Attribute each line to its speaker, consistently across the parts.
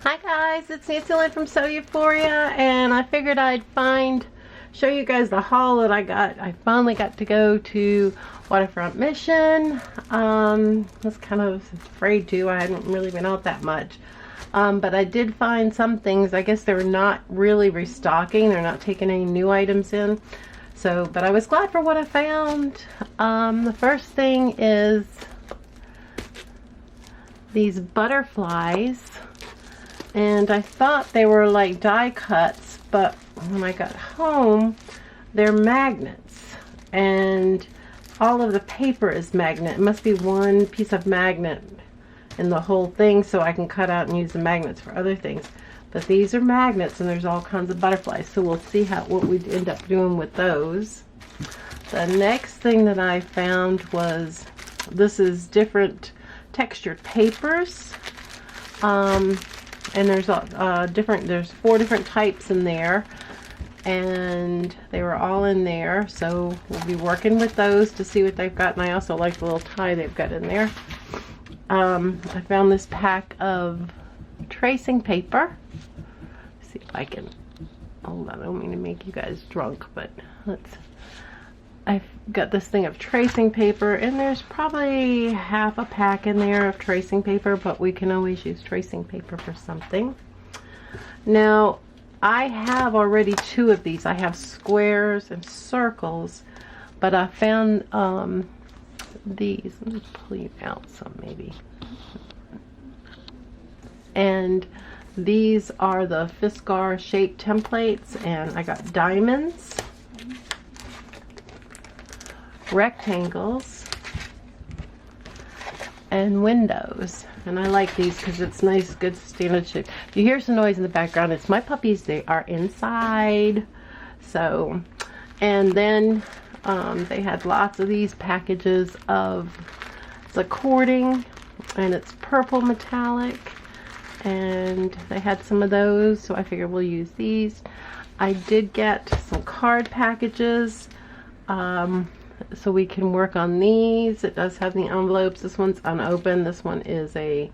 Speaker 1: Hi guys, it's Nancy Lynn from Sew Euphoria, and I figured I'd show you guys the haul that I got. I finally got to go to Waterfront Mission. Was kind of afraid to. I hadn't really been out that much. But I did find some things. I guess they're not really restocking. They're not taking any new items in. So, but I was glad for what I found. The first thing is these butterflies. And I thought they were like die cuts, but when I got home, they're magnets. And all of the paper is magnet. It must be one piece of magnet in the whole thing, so I can cut out and use the magnets for other things. But these are magnets, and there's all kinds of butterflies, so we'll see what we end up doing with those. The next thing that I found was, this is different textured papers. And there's there's 4 different types in there, and they were all in there, so we'll be working with those to see what they've got. And I also like the little tie they've got in there. I found this pack of tracing paper. Let's see if I can hold on. I don't mean to make you guys drunk, but I've got this thing of tracing paper, and there's probably half a pack in there of tracing paper, but we can always use tracing paper for something. Now, I have already 2 of these. I have squares and circles, but I found these. Let me pull you out some maybe. And these are the Fiskar shape templates, and I got diamonds, rectangles, and windows. And I like these because it's nice, good standard shape. If you hear some noise in the background, it's my puppies. They are inside. So, and then they had lots of these packages of, it's a cording, and it's purple metallic, and they had some of those, so I figured we'll use these. I did get some card packages, so we can work on these. It does have the envelopes. This one's unopened. This one is a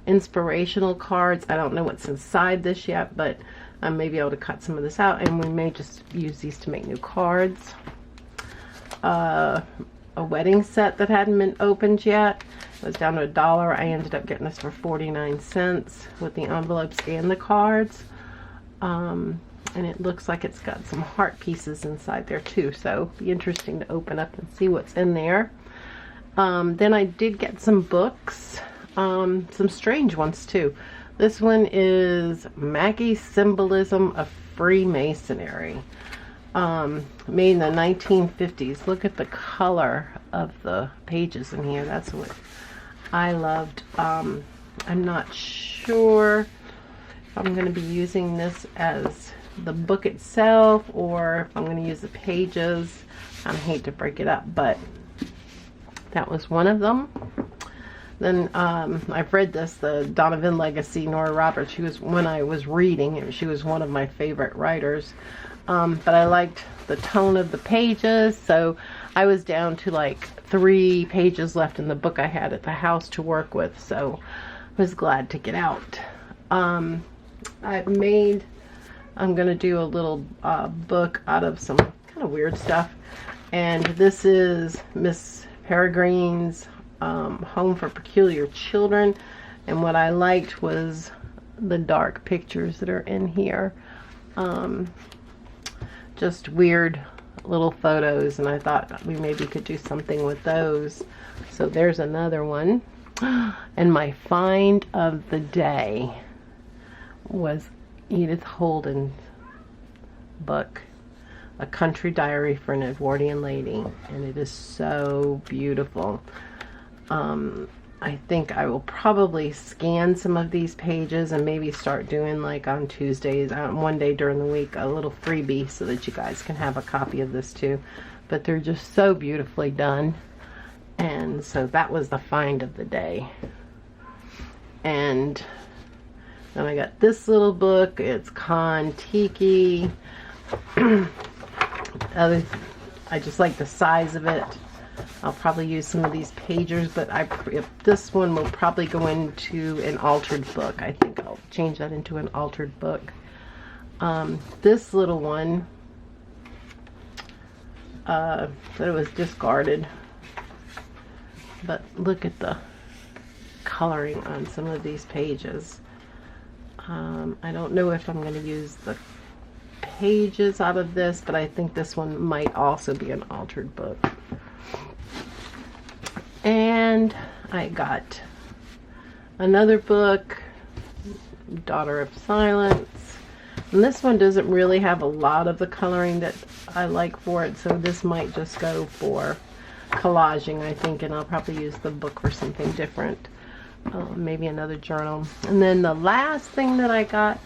Speaker 1: inspirational cards. I don't know what's inside this yet, but I may be able to cut some of this out, and we may just use these to make new cards. A wedding set that hadn't been opened yet. It was down to $1. I ended up getting this for 49 cents with the envelopes and the cards. And it looks like it's got some heart pieces inside there too, so it'll be interesting to open up and see what's in there. Then I did get some books, some strange ones too. This one is Maggie's Symbolism of Freemasonry, made in the 1950s. Look at the color of the pages in here. That's what I loved. I'm not sure if I'm going to be using this as the book itself, or if I'm going to use the pages. I hate to break it up, but that was one of them. Then I've read this, the Donovan Legacy, Nora Roberts. She was, when I was reading, she was one of my favorite writers. But I liked the tone of the pages, so I was down to like 3 pages left in the book I had at the house to work with, so I was glad to get out. I'm going to do a little book out of some kind of weird stuff. And this is Miss Peregrine's Home for Peculiar Children. And what I liked was the dark pictures that are in here. Just weird little photos. And I thought we maybe could do something with those. So there's another one. And my find of the day was Edith Holden's book, A Country Diary for an Edwardian Lady, and it is so beautiful. I think I will probably scan some of these pages and maybe start doing, like on Tuesdays, one day during the week, a little freebie so that you guys can have a copy of this too. But they're just so beautifully done, and so that was the find of the day. And then I got this little book. It's Kon-Tiki. I just like the size of it. I'll probably use some of these pagers, but this one will probably go into an altered book. I think I'll change that into an altered book. This little one, that it was discarded, but look at the coloring on some of these pages. I don't know if I'm going to use the pages out of this, but I think this one might also be an altered book. And I got another book, Daughter of Silence. And this one doesn't really have a lot of the coloring that I like for it, so this might just go for collaging, I think, and I'll probably use the book for something different. Maybe another journal. And then the last thing that I got,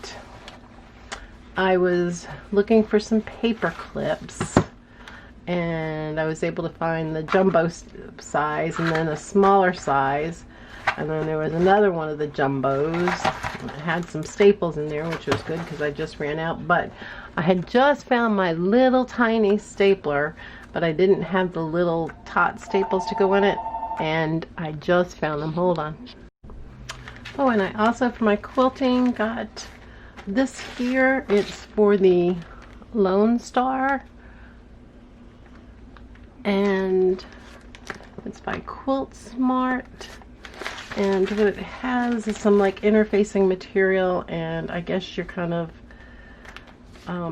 Speaker 1: I was looking for some paper clips, and I was able to find the jumbo size and then a smaller size, and then there was another one of the jumbos. It had some staples in there, which was good because I just ran out, but I had just found my little tiny stapler, but I didn't have the little tot staples to go in it, and I just found them. Hold on. Oh, and I also, for my quilting, got this here. It's for the Lone Star, and it's by Quilt Smart. And what it has is some like interfacing material, and I guess you're kind of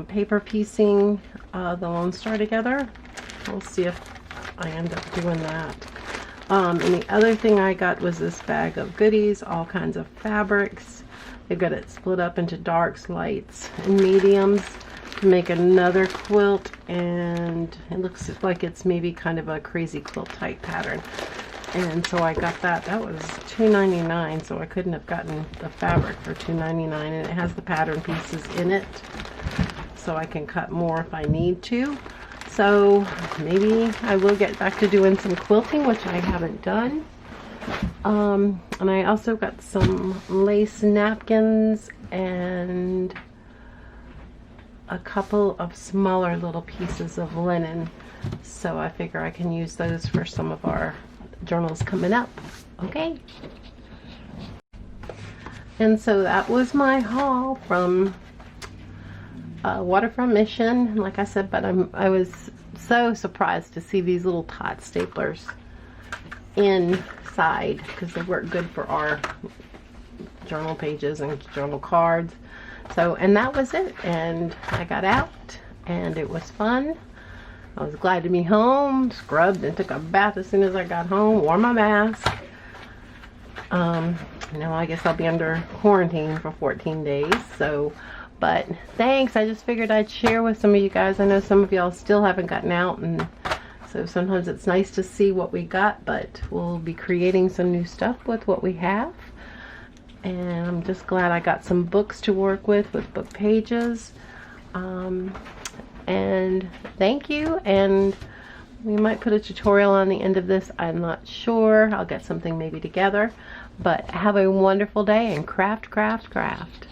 Speaker 1: paper piecing the Lone Star together. We'll see if I end up doing that. And the other thing I got was this bag of goodies, all kinds of fabrics. They've got it split up into darks, lights, and mediums to make another quilt, and it looks like it's maybe kind of a crazy quilt type pattern. And so I got that. That was $2.99, so I couldn't have gotten the fabric for $2.99, and it has the pattern pieces in it, so I can cut more if I need to. So maybe I will get back to doing some quilting, which I haven't done. And I also got some lace napkins and a couple of smaller little pieces of linen, so I figure I can use those for some of our journals coming up. Okay, and so that was my haul from Waterfront Mission. Like I said, but I was so surprised to see these little tot staplers inside, because they work good for our journal pages and journal cards. So, and that was it, and I got out and it was fun. I was glad to be home, scrubbed and took a bath as soon as I got home, wore my mask. Now I guess I'll be under quarantine for 14 days, so, but thanks. I just figured I'd share with some of you guys. I know some of y'all still haven't gotten out, and so sometimes it's nice to see what we got, but we'll be creating some new stuff with what we have. And I'm just glad I got some books to work with book pages. And thank you, and we might put a tutorial on the end of this. I'm not sure. I'll get something maybe together, but have a wonderful day and craft, craft, craft.